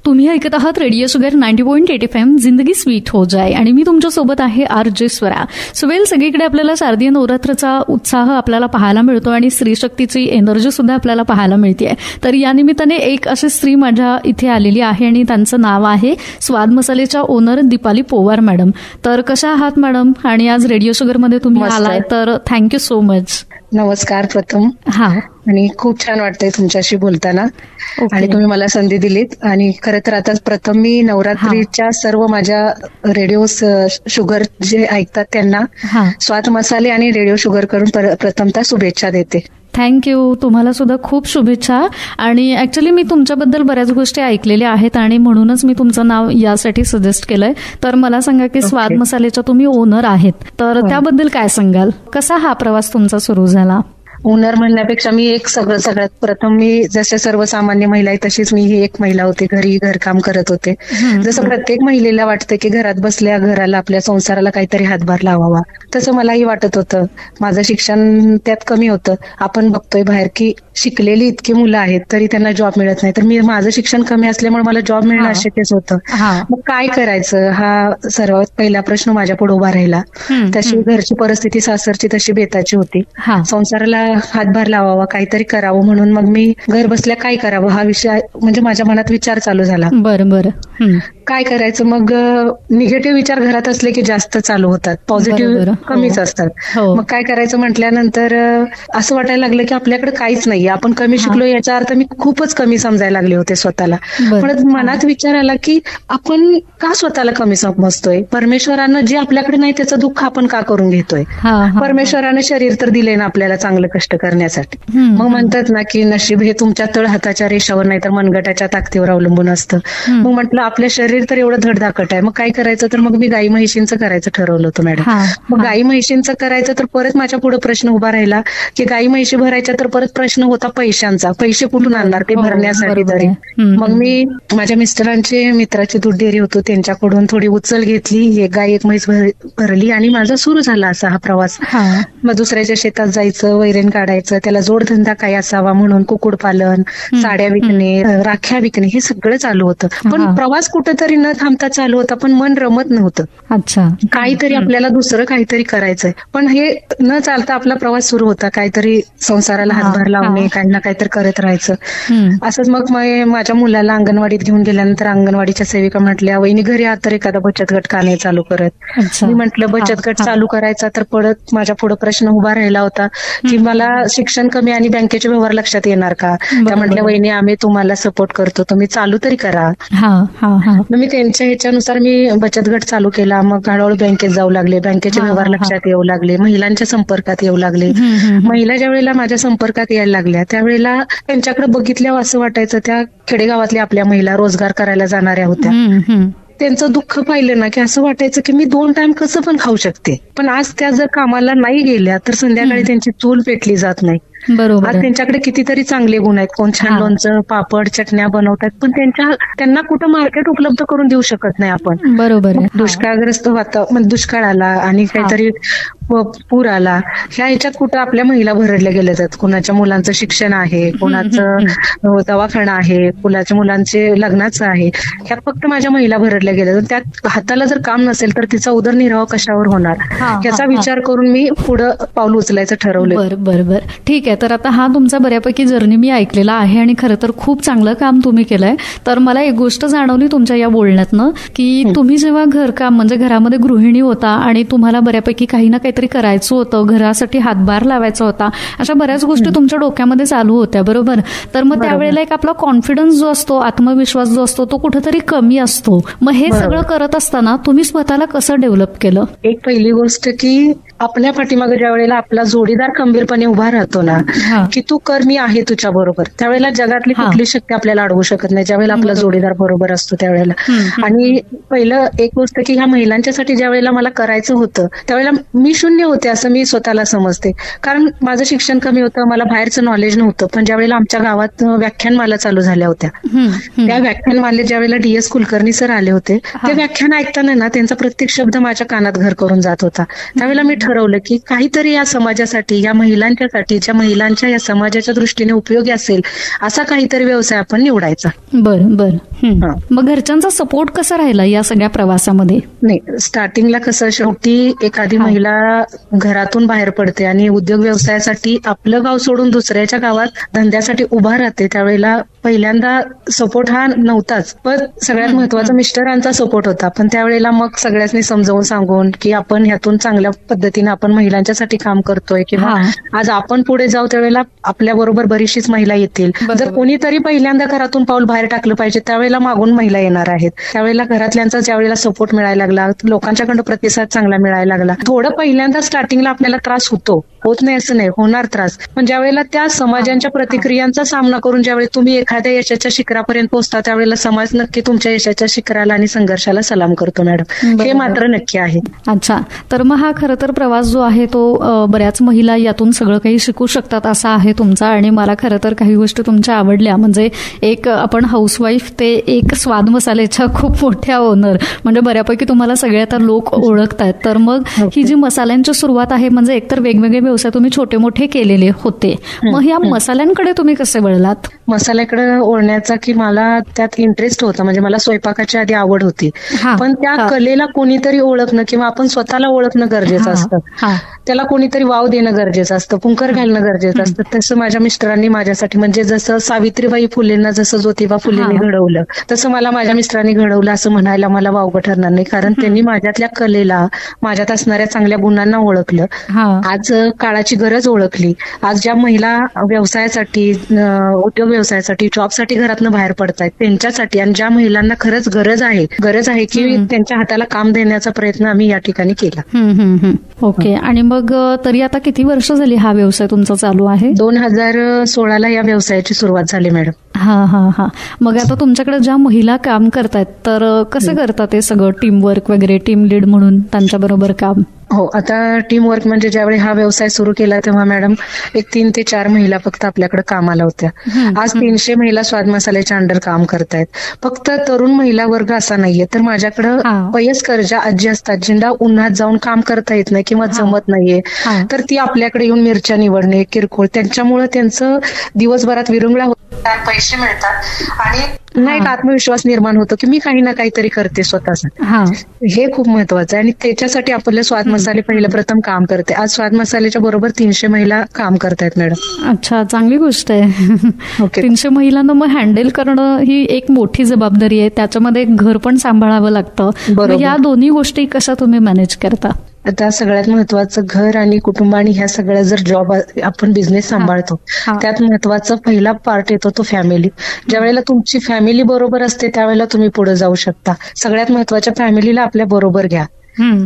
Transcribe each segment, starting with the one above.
तुम्ही ऐकत आहात रेडिओ शुगर 90.8 FM जिंदगी स्वीट हो जाए आणि मी तुमच्या सोबत आहे RJ स्वरा. सुवेल, सगळीकडे आपल्याला शारदीय नवरात्रचा उत्साह आपल्याला पाहायला मिळतो आणि स्त्री शक्तीची एनर्जी सुद्धा आपल्याला पाहायला मिळते. तर या निमित्ताने एक अशी स्त्री माझ्या इथे आलेली आहे आणि त्यांचं नाव आहे स्वाद मसालेच्या ओनर दीपाली पोवार मॅडम. तर कशा आहात मॅडम? आणि आज रेडिओ शुगर मध्ये तुम्ही आलाय तर थँक्यू सो मच. नमस्कार प्रथम. हा, आणि खूप छान वाटतंय तुमच्याशी बोलताना आणि तुम्ही मला संधी दिलीत. आणि खरं तर आता प्रथम मी नवरात्रीच्या सर्व माझ्या रेडिओ शुगर जे ऐकतात त्यांना स्वाद मसाले आणि रेडिओ शुगर करून प्रथमतः शुभेच्छा देते. थँक्यू. तुम्हाला सुद्धा खूप शुभेच्छा. आणि ऍक्च्युली मी तुमच्याबद्दल बऱ्याच गोष्टी ऐकलेल्या आहेत आणि म्हणूनच मी तुमचं नाव यासाठी सजेस्ट केलंय. तर मला सांगा की स्वाद मसालेच्या तुम्ही ओनर आहेत, तर त्याबद्दल काय सांगाल? कसा हा प्रवास तुमचा सुरू झाला? ओनर म्हणण्यापेक्षा मी एक सगळ्यात प्रथम मी जसे सर्वसामान्य महिला आहे तशीच मी ही एक महिला होते. घरी घरकाम करत होते. जसं प्रत्येक महिलेला वाटतं की घरात बसल्या घराला आपल्या संसाराला काहीतरी हातभार लावावा, तसं मलाही वाटत होतं. माझं शिक्षण त्यात कमी होतं. आपण बघतोय बाहेर की शिकलेली इतकी मुलं आहेत तरी त्यांना जॉब मिळत नाही. तर माझं शिक्षण कमी असल्यामुळे मला जॉब मिळणं अशक्यच होतं. मग काय करायचं हा सर्वात पहिला प्रश्न माझ्या पुढे उभा राहिला. तशी घरची परिस्थिती सासरची तशी बेताची होती. संसाराला हातभार लावावा, काहीतरी करावं म्हणून मग मी घर बसल्या काय करावं हा विषय म्हणजे माझ्या मनात विचार चालू झाला. बरं. काय करायचं? मग निगेटिव्ह विचार घरात असले की जास्त चालू होतात, पॉझिटिव्ह कमीच असतात. मग काय करायचं म्हटल्यानंतर असं वाटायला लागलं की आपल्याकडे काहीच नाहीये, आपण कमी शिकलो याचा अर्थ मी खूपच कमी समजायला लागले होते स्वतःला. पण मनात विचार आला की आपण का स्वतःला कमी समजतोय? परमेश्वरानं जे आपल्याकडे नाही त्याचं दुःख आपण का करून घेतोय? परमेश्वरानं शरीर तर दिले ना आपल्याला चांगलं कष्ट करण्यासाठी. मग म्हणतात ना की नशीब हे तुमच्या तळ हाताच्या रेषावर नाही तर मनगटाच्या ताकदीवर अवलंबून असतं. मग म्हटलं आपलं शरीर तर एवढं धडधाकट आहे, मग काय करायचं? तर मग मी गाई म्हैशींचं करायचं ठरवलं होतं मॅडम. मग गाई म्हैशींचं करायचं तर परत माझ्या पुढे प्रश्न उभा राहिला की गाई म्हैशी भरायच्या तर परत प्रश्न होता पैशांचा. पैसे कुठून आणणार ते भरण्यासाठी तरी? मग मी माझ्या मिस्टरांचे मित्राची दूध डेअरी होतो त्यांच्याकडून थोडी उचल घेतली, एक गाय एक म्हैस भरली आणि माझा सुरू झाला असा हा प्रवास. मग दुसऱ्याच्या शेतात जायचं, वैरण काढायचं, त्याला जोडधंदा काय असावा म्हणून कुक्कुट पालन, साड्या विकणे, राख्या विकणे हे सगळं चालू होतं. पण प्रवास कुठेतरी न थांबता चालू होता, पण मन रमत नव्हतं. अच्छा, काहीतरी आपल्याला दुसरं काहीतरी करायचंय, पण हे न चालता आपला प्रवास सुरू होता. काहीतरी संसाराला हातभार लावणे, काही ना काहीतरी करत राहायचं. असंच मग माझ्या मुलाला अंगणवाडीत घेऊन गेल्यानंतर अंगणवाडीच्या सेविका म्हटल्या, वहिनी घरी आहात तर एखादा बचत गट का नाही चालू करत? मी म्हटलं बचत गट चालू करायचा तर परत माझ्या पुढे प्रश्न उभा राहिला होता की मला शिक्षण कमी आणि बँकेचे व्यवहार लक्षात येणार का? त्या म्हटल्या वहिनी आम्ही तुम्हाला सपोर्ट करतो, तुम्ही चालू तरी करा. मी त्यांच्या ह्याच्यानुसार मी बचत गट चालू केला. मग हळूहळू बँकेत जाऊ लागले, बँकेचे व्यवहार लक्षात येऊ लागले, महिलांच्या संपर्कात येऊ लागले. महिला ज्या वेळेला माझ्या संपर्कात यायला लागल्या त्यावेळेला त्यांच्याकडे बघितल्यावर असं वाटायचं त्या खेडेगावातल्या आपल्या महिला रोजगार करायला जाणाऱ्या होत्या. त्यांचं दुःख पाहिलं ना की असं वाटायचं की मी 2 टाइम कसं पण खाऊ शकते, पण आज त्या जर कामाला नाही गेल्या तर संध्याकाळी त्यांची चूल पेटली जात नाही. आज त्यांच्याकडे कितीतरी चांगले गुण आहेत, कोण छान लोणचं पापड चटण्या बनवतात, पण त्यांना कुठं मार्केट उपलब्ध करून देऊ शकत नाही आपण. बरोबर. दुष्काळग्रस्त वातावरण, दुष्काळ आला आणि काहीतरी पूर आला, ह्या ह्याच्यात कुठं आपल्या महिला भरडल्या गेल्या जातात. कुणाच्या मुलांचं शिक्षण आहे, कुणाचं दवाखाना आहे, कुणाच्या मुलांचे लग्नाचं आहे, ह्यात फक्त माझ्या महिला भरडल्या गेल्या. त्यात हाताला जर काम नसेल तर तिचा उदरनिर्वाह कशावर होणार, याचा विचार करून मी पुढं पाऊल उचलायचं ठरवलं. बरोबर. ठीक आहे. तर आता हा तुमचा बऱ्यापैकी जर्नी मी ऐकलेला आहे आणि खरं तर खूप चांगलं काम तुम्ही केलंय. तर मला एक गोष्ट जाणवली तुमच्या या बोलण्यातनं की तुम्ही जेव्हा घरकाम म्हणजे घरामध्ये गृहिणी होता आणि तुम्हाला बऱ्यापैकी काही ना काहीतरी करायचं होतं, घरासाठी हातभार लावायचा होता, अशा बऱ्याच गोष्टी तुमच्या डोक्यामध्ये चालू होत्या. बरोबर. तर मग त्यावेळेला एक आपला कॉन्फिडन्स जो असतो, आत्मविश्वास जो असतो तो कुठेतरी कमी असतो. मग हे सगळं करत असताना तुम्ही स्वतःला कसं डेव्हलप केलं? एक पहिली गोष्ट की आपल्या पाठीमागे ज्या वेळेला आपला जोडीदार खंबीरपणे उभा राहतो ना की तू कर मी आहे तुझ्या बरोबर, त्यावेळेला जगातली कुठली शक्ती आपल्याला अडवू शकत नाही. ज्यावेळेला आपला जोडीदार बरोबर असतो त्यावेळेला. आणि पहिलं एक गोष्ट की ह्या महिलांच्यासाठी ज्या वेळेला मला करायचं होतं त्यावेळेला मी शून्य होते असं मी स्वतःला समजते, कारण माझं शिक्षण कमी होतं, मला बाहेरचं नॉलेज नव्हतं. पण ज्यावेळेला आमच्या गावात व्याख्यानमाला चालू झाल्या होत्या, त्या व्याख्यानमालेत ज्यावेळेला DS कुलकर्णी सर आले होते, ते व्याख्यान ऐकताना ना त्यांचा प्रत्येक शब्द माझ्या कानात घर करून जात होता. त्यावेळेला मी ठरवलं की काहीतरी या समाजासाठी, या महिलांच्यासाठी, ज्या महिलांच्या या समाजाच्या दृष्टीने उपयोगी असेल असा काहीतरी व्यवसाय आपण निवडायचा. बरं. मग घरच्यांचा सपोर्ट कसा राहिला या सगळ्या प्रवासामध्ये? नाही, स्टार्टिंगला कसं, शेवटी एखादी महिला घरातून बाहेर पडते आणि उद्योग व्यवसायासाठी आपलं गाव सोडून दुसऱ्याच्या गावात धंद्यासाठी उभा राहते, त्यावेळेला पहिल्यांदा सपोर्ट हा नव्हताच. पण सगळ्यात महत्वाचा मिस्टरांचा सपोर्ट होता. पण त्यावेळेला मग सगळ्यांनी समजावून सांगून की आपण ह्यातून चांगल्या पद्धतीने आपण महिलांच्यासाठी काम करतोय किंवा आज आपण पुढे जाऊ त्यावेळेला आपल्या बरोबर बरीचशीच महिला येतील. जर कोणीतरी पहिल्यांदा घरातून पाऊल बाहेर टाकलं पाहिजे त्यावेळेला मागून महिला येणार आहेत. त्यावेळेला घरातल्यांचा ज्यावेळेला सपोर्ट मिळायला लागला, लोकांच्याकडून प्रतिसाद चांगला मिळायला लागला. थोडं पहिल्यांदा स्टार्टिंगला आपल्याला त्रास होत नाही असं नाही, होणार त्रास. पण ज्यावेळेला त्या समाजांच्या प्रतिक्रियांचा सामना करून ज्यावेळी तुम्ही एखाद्या यशाच्या शिखरापर्यंत पोहोचता त्यावेळेला समाज नक्की तुमच्या यशाच्या शिखराला आणि संघर्षाला सलाम करतो मॅडम, हे मात्र नक्की आहे. अच्छा, तर मग हा खरं तर प्रवास जो आहे तो बऱ्याच महिला यातून सगळं काही शिकू शकतात असा आहे तुमचा. आणि मला खरं तर काही गोष्टी तुमच्या आवडल्या. म्हणजे एक आपण हाऊसवाईफ ते एक स्वाद मसाल्याच्या खूप मोठ्या ओनर, म्हणजे बऱ्यापैकी तुम्हाला सगळे आता लोक ओळखतायत. तर मग ही जी मसाल्यांची सुरुवात आहे, म्हणजे एकतर वेगवेगळे व्यवसाय तुम्ही छोटे मोठे केलेले होते, मग या मसाल्यांकडे तुम्ही कसे वळलात? मसाल्याकडे ओढण्याचा की मला त्यात इंटरेस्ट होता, म्हणजे मला स्वयंपाकाची आधी आवड होती. पण त्या कलेला कोणीतरी ओळखणं किंवा आपण स्वतःला ओळखणं गरजेचं असतं. त्याला कोणीतरी वाव देणं गरजेचं असतं, पुंकर घालणं गरजेचं असतं. तसं माझ्या मिस्टरांनी माझ्यासाठी, म्हणजे जसं सावित्रीबाई फुलेंना जसं ज्योतिबा फुलेंनी घडवलं तसं मला माझ्या मिस्टरांनी घडवलं असं म्हणायला मला वावगं ठरणार नाही. कारण त्यांनी माझ्यातल्या कलेला, माझ्यात असणाऱ्या चांगल्या गुणांना ओळखलं. आज काळाची गरज ओळखली. आज ज्या महिला व्यवसायासाठी, उद्योग व्यवसायासाठी, जॉबसाठी घरातनं बाहेर पडतायत त्यांच्यासाठी, आणि ज्या महिलांना खरंच गरज आहे की त्यांच्या हाताला काम देण्याचा प्रयत्न आम्ही या ठिकाणी केला. ओके. आणि मग तरी आता किती वर्ष झाली हा व्यवसाय तुमचा चालू आहे? 2016 या व्यवसायाची सुरुवात झाली मॅडम. हा. मग आता तुमच्याकडे ज्या महिला काम करतायत तर कसं करतात ते सगळं, टीमवर्क वगैरे, टीम लीड म्हणून त्यांच्या बरोबर काम? हो, आता टीम वर्क म्हणजे ज्यावेळी हा व्यवसाय सुरू केला तेव्हा मॅडम एक 3 ते 4 महिला फक्त आपल्याकडे कामाला होत्या. आज 300 महिला स्वाद मसाल्याच्या अंडर काम करतायत. फक्त तरुण महिला वर्ग असा नाहीये, तर माझ्याकडं वयस्कर ज्या आजी असतात, जिंदा उन्हात जाऊन काम करता येत नाही किंवा जमत नाहीये, तर ती आपल्याकडे येऊन मिरच्या निवडणे, किरकोळ, त्यांच्यामुळे त्यांचं दिवसभरात विरंगुळा होतात, पैसे मिळतात आणि पुन्हा एक आत्मविश्वास निर्माण होतो की मी काही ना काहीतरी करते स्वतःसाठी. हे खूप महत्वाचं आहे आणि त्याच्यासाठी आपले स्वाद मसाले पहिलं प्रथम काम करते. आज स्वाद मसाल्याच्या बरोबर 300 महिला काम करतायत मॅडम. अच्छा, चांगली गोष्ट आहे. 300 महिलांना मग हँडल करणं ही एक मोठी जबाबदारी आहे. त्याच्यामध्ये घर पण सांभाळावं लागतं. या दोन्ही गोष्टी कशा तुम्ही मॅनेज करता? आता सगळ्यात महत्वाचं घर आणि कुटुंब आणि ह्या सगळ्या जर जॉब आपण बिझनेस सांभाळतो त्यात महत्वाचा पहिला पार्ट येतो तो फॅमिली. ज्या वेळेला तुमची फॅमिली बरोबर असते त्यावेळेला तुम्ही पुढे जाऊ शकता. सगळ्यात महत्वाच्या फॅमिलीला आपल्या बरोबर घ्या.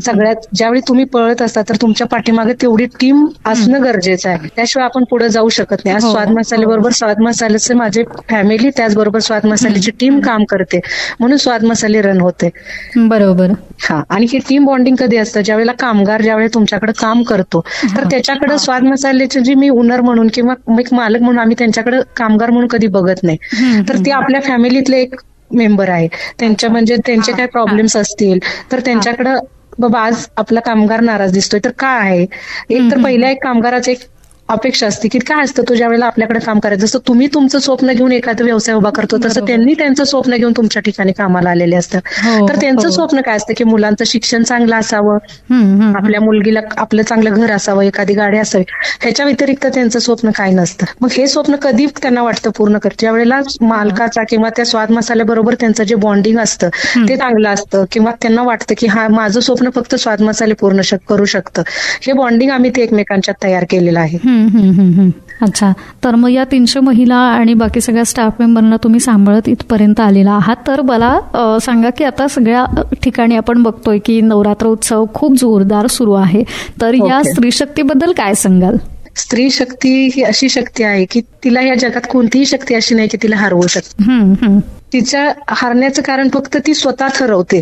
सगळ्यात ज्यावेळी तुम्ही पळत असता तर तुमच्या पाठीमागे तेवढी टीम असणं गरजेचं आहे, त्याशिवाय आपण पुढे जाऊ शकत नाही. आज स्वाद मसाले बरोबर स्वाद मसाल्याचे माझे फॅमिली, त्याचबरोबर स्वाद मसाल्याची टीम काम करते म्हणून स्वाद मसाले रन होते. बरोबर. आणि ही टीम बॉन्डिंग कधी असतं, ज्यावेळेला कामगार ज्यावेळी तुमच्याकडे काम करतो तर त्याच्याकडे स्वाद मसाल्याचे जी मी ओनर म्हणून किंवा एक मालक म्हणून आम्ही त्यांच्याकडे कामगार म्हणून कधी बघत नाही. तर ते आपल्या फॅमिलीतले एक मेंबर आहे. त्यांच्या म्हणजे त्यांचे काय प्रॉब्लेम्स असतील तर त्यांच्याकडे बाबा आज आपला कामगार नाराज दिसतोय तर काय आहे, एक तर पहिल्या एक कामगाराचं एक अपेक्षा असते की काय असतं, तो ज्या वेळेला आपल्याकडे काम करायचं, जसं तुम्ही तुमचं स्वप्न घेऊन एखादा व्यवसाय उभा करतो तसं त्यांनी त्यांचं स्वप्न घेऊन तुमच्या ठिकाणी कामाला आलेले असतात. तर त्यांचं स्वप्न काय असतं की मुलांचं शिक्षण चांगलं असावं, आपल्या मुलगीला आपलं चांगलं घर असावं, एखादी गाडी असावी. ह्याच्या व्यतिरिक्त त्यांचं स्वप्न काय नसतं. मग हे स्वप्न कधी त्यांना वाटतं पूर्ण करत, ज्या वेळेला मालकाचा किंवा त्या स्वाद मसाल्याबरोबर त्यांचं जे बॉन्डिंग असतं ते चांगलं असतं किंवा त्यांना वाटतं की हा माझं स्वप्न फक्त स्वाद मसाले पूर्ण करू शकतं. हे बॉन्डिंग आम्ही ते एकमेकांच्यात तयार केलेलं आहे. अच्छा, तर मग या 300 महिला आणि बाकी सगळ्या स्टाफ मेंबरना तुम्ही सांभाळत इथपर्यंत आलेला आहात. तर मला सांगा की आता सगळ्या ठिकाणी आपण बघतोय की नवरात्र उत्सव खूप जोरदार सुरू आहे, तर या स्त्री शक्तीबद्दल काय सांगाल? स्त्री शक्ती ही अशी शक्ती आहे की तिला या जगात कोणतीही शक्ती अशी नाही की तिला हरवू शकते. तिच्या हारण्याचं कारण फक्त ती स्वतः ठरवते.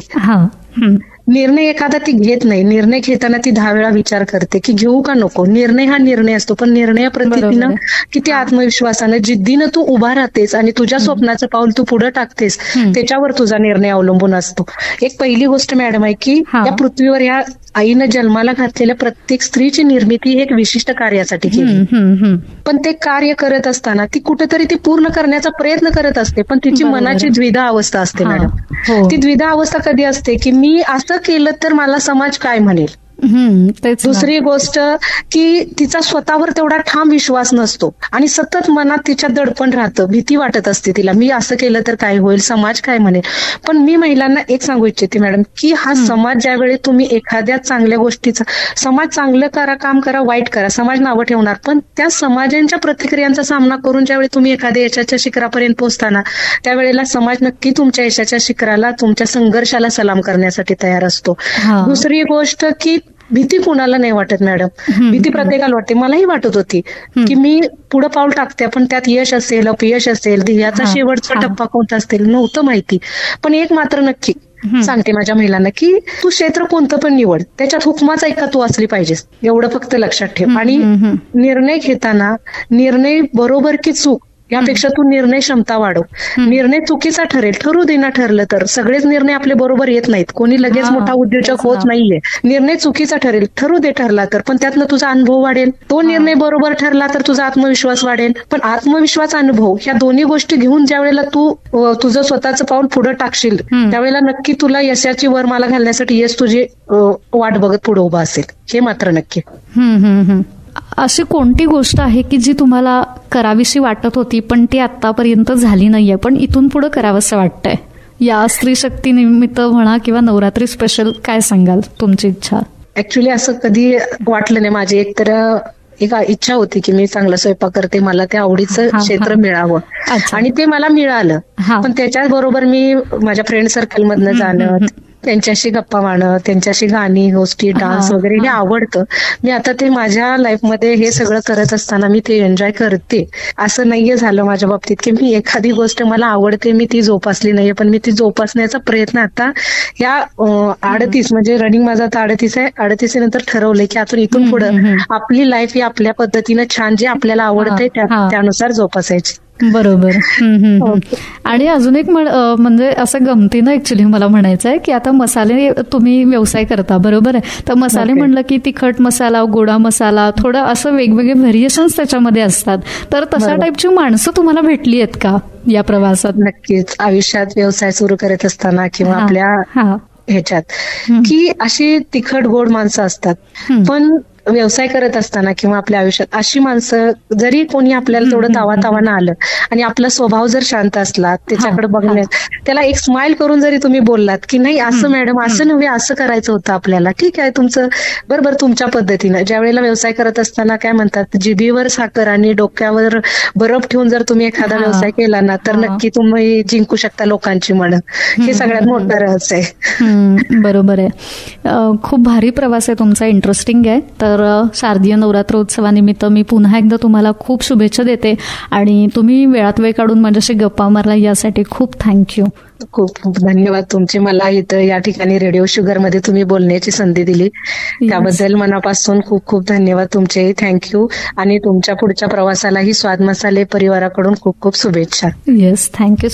निर्णय एखादा ती घेत नाही. निर्णय घेताना ती 10 वेळा विचार करते की घेऊ का नको. निर्णय हा निर्णय असतो, पण निर्णयाप्रती तिनं किती आत्मविश्वासानं जिद्दीनं तू उभा राहतेस आणि तुझ्या स्वप्नाचं पाऊल तू पुढे टाकतेस, त्याच्यावर तुझा निर्णय अवलंबून असतो. एक पहिली गोष्ट मॅडम आहे की या पृथ्वीवर या आईनं जन्माला घातलेल्या प्रत्येक स्त्रीची निर्मिती एक विशिष्ट कार्यासाठी केली, पण ते कार्य करत असताना ती कुठेतरी ती पूर्ण करण्याचा प्रयत्न करत असते, पण तिची मनाची द्विधा अवस्था असते मॅडम. ती द्विधा अवस्था कधी असते की मी असं केलं तर मला समाज काय म्हणेल. दुसरी गोष्ट की तिचा स्वतःवर तेवढा ठाम विश्वास नसतो आणि सतत मनात तिच्या दडपण राहतं, भीती वाटत असते तिला, मी असं केलं तर काय होईल, समाज काय म्हणेल. पण मी महिलांना एक सांगू इच्छिते मॅडम की हा समाज ज्यावेळी तुम्ही एखाद्या चांगल्या गोष्टीचा, समाज चांगलं करा, काम करा, वाईट करा, समाज नावं ठेवणार, पण त्या समाजांच्या प्रतिक्रियांचा सामना करून ज्यावेळी तुम्ही एखाद्या यशाच्या शिखरापर्यंत पोहोचताना त्यावेळेला समाज नक्की तुमच्या यशाच्या शिखराला, तुमच्या संघर्षाला सलाम करण्यासाठी तयार असतो. दुसरी गोष्ट की भीती कुणाला नाही वाटत मॅडम, भीती प्रत्येकाला वाटते. मलाही वाटत होती की मी पुढे पाऊल टाकते पण त्यात यश असेल, अपयश असेल, ध्येयाचा शेवटचा टप्पा कोणता असेल नव्हतं माहिती. पण एक मात्र नक्की सांगते माझ्या महिलांना की तू क्षेत्र कोणतं पण निवड, त्याच्यात हुकमाच ऐका तू असली पाहिजेस, एवढं फक्त लक्षात ठेव. आणि निर्णय घेताना निर्णय बरोबर की चूक यापेक्षा तू निर्णय क्षमता वाढव. निर्णय चुकीचा ठरेल, ठरू देना ठरलं तर, सगळेच निर्णय आपले बरोबर येत नाहीत, कोणी लगेच मोठा उद्योजक होत नाहीये. निर्णय चुकीचा ठरेल, ठरू दे ठरला तर, पण त्यातनं तुझा अनुभव वाढेल. तो निर्णय बरोबर ठरला तर तुझा आत्मविश्वास वाढेल. पण आत्मविश्वास, अनुभव ह्या दोन्ही गोष्टी घेऊन ज्या वेळेला तू तुझं स्वतःचं पाऊल पुढे टाकशील त्यावेळेला नक्की तुला यशाची वरमाला घालण्यासाठी यश तुझी वाट बघत पुढे उभा असेल, हे मात्र नक्की. अशी कोणती गोष्ट आहे की जी तुम्हाला करावीशी वाटत होती पण ती आतापर्यंत झाली नाहीये, पण इथून पुढे करावंसं वाटतंय? या स्त्री शक्ती निमित्त म्हणा किंवा नवरात्री स्पेशल काय सांगाल तुमची इच्छा? ऍक्च्युली असं कधी वाटलं नाही. माझी एकतर एक इच्छा होती की मी चांगला स्वयंपाक करते, मला त्या आवडीचं क्षेत्र मिळावं आणि ते मला मिळालं. पण त्याच्याबरोबर मी माझ्या फ्रेंड सर्कल मधनं जाणं, त्यांच्याशी गप्पा मारणं, त्यांच्याशी गाणी, गोष्टी, डान्स वगैरे हे आवडतं. मी आता ते माझ्या लाईफमध्ये हे सगळं करत असताना मी ते एन्जॉय करते. असं नाहीये झालं माझ्या बाबतीत की मी एखादी गोष्ट मला आवडते मी ती जोपासली नाहीये, पण मी ती जोपासण्याचा प्रयत्न आता या 38 म्हणजे रनिंग माझा आता 38 आहे, 38 नंतर ठरवलंय की आता इथून पुढे आपली लाईफ ही आपल्या पद्धतीनं छान जे आपल्याला आवडतंय त्यानुसार जोपासायची. बरोबर. आणि अजून एक म्हणजे असं गमतीनं ऍक्च्युली मला म्हणायचं आहे की आता मसाले तुम्ही व्यवसाय करता, बरोबर आहे, तर मसाले म्हणलं की तिखट मसाला, गोडा मसाला, थोडं असं वेगवेगळे व्हेरिएशन्स त्याच्यामध्ये असतात. तर तशा टाईपची माणसं तुम्हाला भेटली आहेत का या प्रवासात? नक्कीच. आयुष्यात व्यवसाय सुरू करत असताना किंवा आपल्या ह्याच्यात की अशी तिखट गोड माणसं असतात, पण व्यवसाय करत असताना किंवा आपल्या आयुष्यात अशी माणसं जरी कोणी आपल्याला तेवढं तावातावानं आलं आणि आपला स्वभाव जर शांत असला, त्याच्याकडे बघण्यात त्याला एक स्माइल करून जरी तुम्ही बोललात की नाही असं मॅडम असं नव्हे, असं करायचं होतं आपल्याला, ठीक आहे तुमचं बरोबर तुमच्या पद्धतीनं. ज्या वेळेला व्यवसाय करत असताना काय म्हणतात, जिभीवर साखर आणि डोक्यावर बरफ ठेवून जर तुम्ही एखादा व्यवसाय केला ना तर नक्की तुम्ही जिंकू शकता लोकांची मनं. हे सगळ्यात मोठं रहस्य आहे. बरोबर आहे. खूप भारी प्रवास आहे तुमचा, इंटरेस्टिंग आहे. तर शारदीय नवरात्रोत्सवानिमित्त मी पुन्हा एकदा तुम्हाला खूप शुभेच्छा देते आणि तुम्ही वेळात वेळ काढून माझ्याशी गप्पा मारला यासाठी खूप थँक्यू. खूप खूप धन्यवाद तुमचे. मला इथं या ठिकाणी रेडिओ शुगर मध्ये तुम्ही बोलण्याची संधी दिली त्याबद्दल मनापासून खूप खूप धन्यवाद तुमचे. थँक्यू. आणि तुमच्या पुढच्या प्रवासालाही स्वाद मसाले परिवाराकडून खूप खूप शुभेच्छा. Yes, thank you.